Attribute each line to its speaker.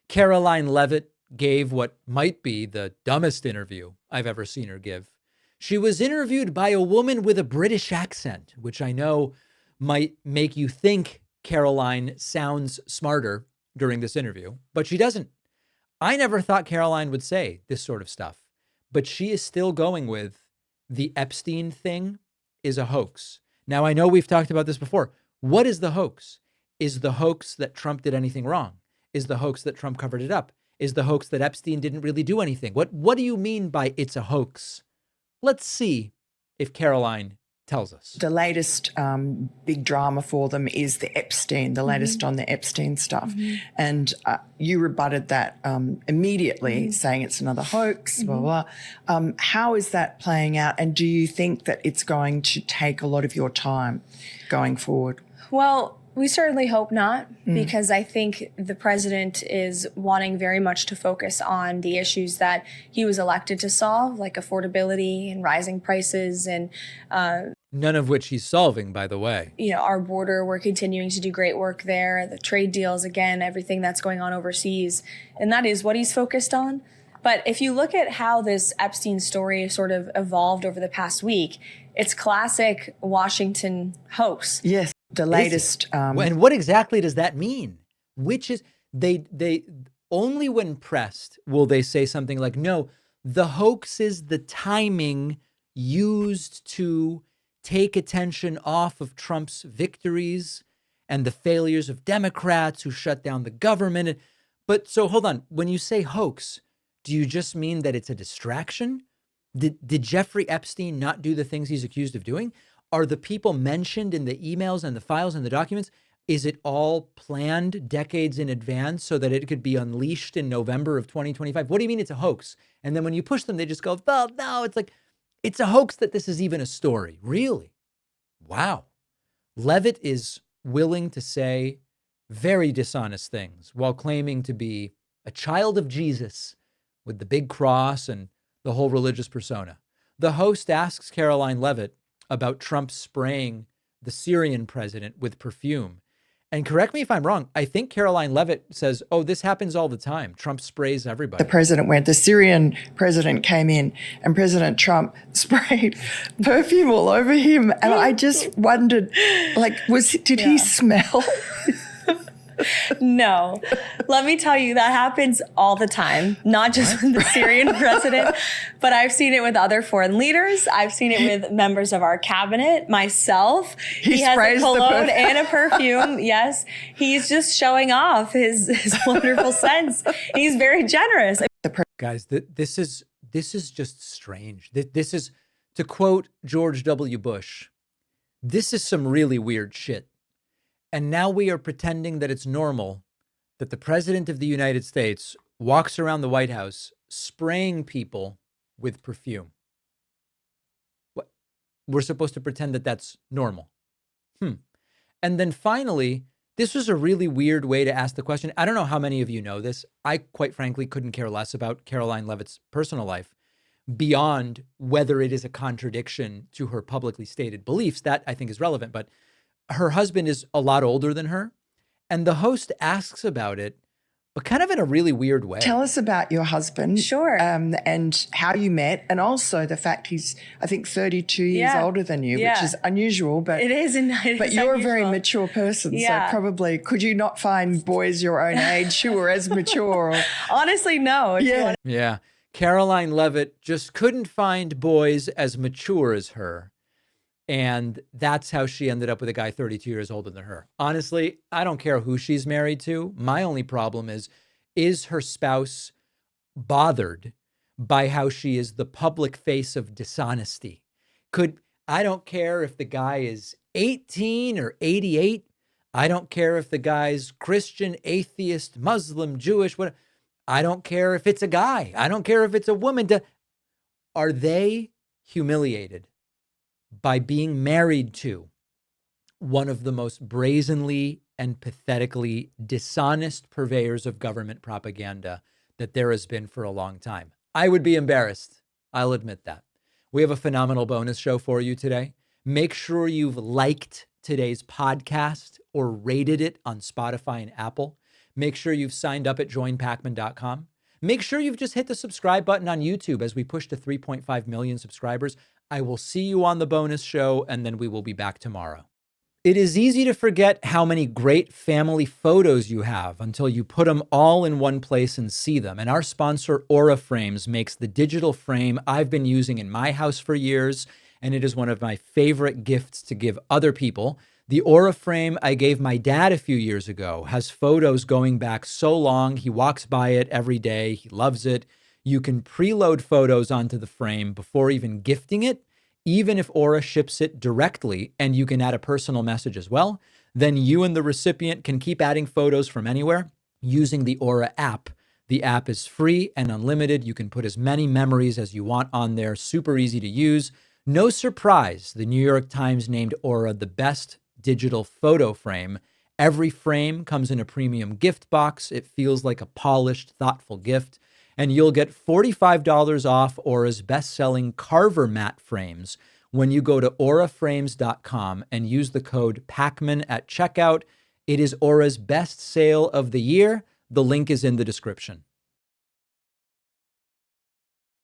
Speaker 1: Karoline Leavitt gave what might be the dumbest interview I've ever seen her give. She was interviewed by a woman with a British accent, which I know might make you think Karoline sounds smarter during this interview, but she doesn't. I never thought Karoline would say this sort of stuff, but she is still going with the Epstein thing is a hoax. Now, I know we've talked about this before. What is the hoax? Is the hoax that Trump did anything wrong? Is the hoax that Trump covered it up? Is the hoax that Epstein didn't really do anything? What do you mean by it's a hoax? Let's see if Karoline tells us.
Speaker 2: The latest big drama for them is the Epstein, the latest on the Epstein stuff. And you rebutted that immediately, saying it's another hoax, blah, blah. How is that playing out? And do you think that it's going to take a lot of your time going forward?
Speaker 3: Well, we certainly hope not, because I think the president is wanting very much to focus on the issues that he was elected to solve, like affordability and rising prices and
Speaker 1: none of which he's solving, by the way.
Speaker 3: You know, our border, we're continuing to do great work there. The trade deals, again, everything that's going on overseas. And that is what he's focused on. But if you look at how this Epstein story sort of evolved over the past week, it's classic Washington hoax.
Speaker 2: Yes. The latest.
Speaker 1: And what exactly does that mean? Which is they only when pressed will they say something like, no, the hoax is the timing used to take attention off of Trump's victories and the failures of Democrats who shut down the government. But so hold on. When you say hoax, do you just mean that it's a distraction? Did Jeffrey Epstein not do the things he's accused of doing? Are the people mentioned in the emails and the files and the documents, is it all planned decades in advance so that it could be unleashed in November of 2025? What do you mean it's a hoax? And then when you push them, they just go, well, no, it's like, it's a hoax that this is even a story. Really? Wow. Leavitt is willing to say very dishonest things while claiming to be a child of Jesus with the big cross and the whole religious persona. The host asks Karoline Leavitt about Trump spraying the Syrian president with perfume. And correct me if I'm wrong, I think Karoline Leavitt says, oh, this happens all the time. Trump sprays everybody.
Speaker 2: The president went, the Syrian president came in and President Trump sprayed perfume all over him. And I just wondered, like, did he smell?
Speaker 3: No. Let me tell you, that happens all the time, not just with the Syrian president, but I've seen it with other foreign leaders. I've seen it with members of our cabinet, myself. He has a cologne and a perfume. Yes. He's just showing off his wonderful sense. He's very generous.
Speaker 1: Guys, this is just strange. This is, to quote George W. Bush, this is some really weird shit. And now we are pretending that it's normal that the president of the United States walks around the White House spraying people with perfume. What? We're supposed to pretend that that's normal. And then finally, this was a really weird way to ask the question. I don't know how many of you know this. I, quite frankly, couldn't care less about Karoline Leavitt's personal life beyond whether it is a contradiction to her publicly stated beliefs. That I think is relevant, but her husband is a lot older than her, and the host asks about it, but kind of in a really weird way.
Speaker 2: Tell us about your husband.
Speaker 3: Sure.
Speaker 2: And how you met, and also the fact he's, I think, 32 years older than you, which is unusual. But
Speaker 3: it is.
Speaker 2: But you're a very mature person, so probably, could you not find boys your own age who were as mature? Or,
Speaker 3: honestly, no.
Speaker 1: Yeah. Karoline Leavitt just couldn't find boys as mature as her. And that's how she ended up with a guy 32 years older than her. Honestly, I don't care who she's married to. My only problem is her spouse bothered by how she is the public face of dishonesty? I don't care if the guy is 18 or 88. I don't care if the guy's Christian, atheist, Muslim, Jewish, whatever. I don't care if it's a guy. I don't care if it's a woman. Are they humiliated by being married to one of the most brazenly and pathetically dishonest purveyors of government propaganda that there has been for a long time? I would be embarrassed. I'll admit that. We have a phenomenal bonus show for you today. Make sure you've liked today's podcast or rated it on Spotify and Apple. Make sure you've signed up at joinpakman.com. Make sure you've just hit the subscribe button on YouTube as we push to 3.5 million subscribers. I will see you on the bonus show, and then we will be back tomorrow. It is easy to forget how many great family photos you have until you put them all in one place and see them. And our sponsor, Aura Frames, makes the digital frame I've been using in my house for years, and it is one of my favorite gifts to give other people. The Aura frame I gave my dad a few years ago has photos going back so long. He walks by it every day. He loves it. You can preload photos onto the frame before even gifting it, even if Aura ships it directly, and you can add a personal message as well. Then you and the recipient can keep adding photos from anywhere using the Aura app. The app is free and unlimited. You can put as many memories as you want on there. Super easy to use. No surprise, the New York Times named Aura the best digital photo frame. Every frame comes in a premium gift box. It feels like a polished, thoughtful gift. And you'll get $45 off Aura's best-selling Carver matte frames when you go to auraframes.com and use the code Pakman at checkout. It is Aura's best sale of the year. The link is in the description.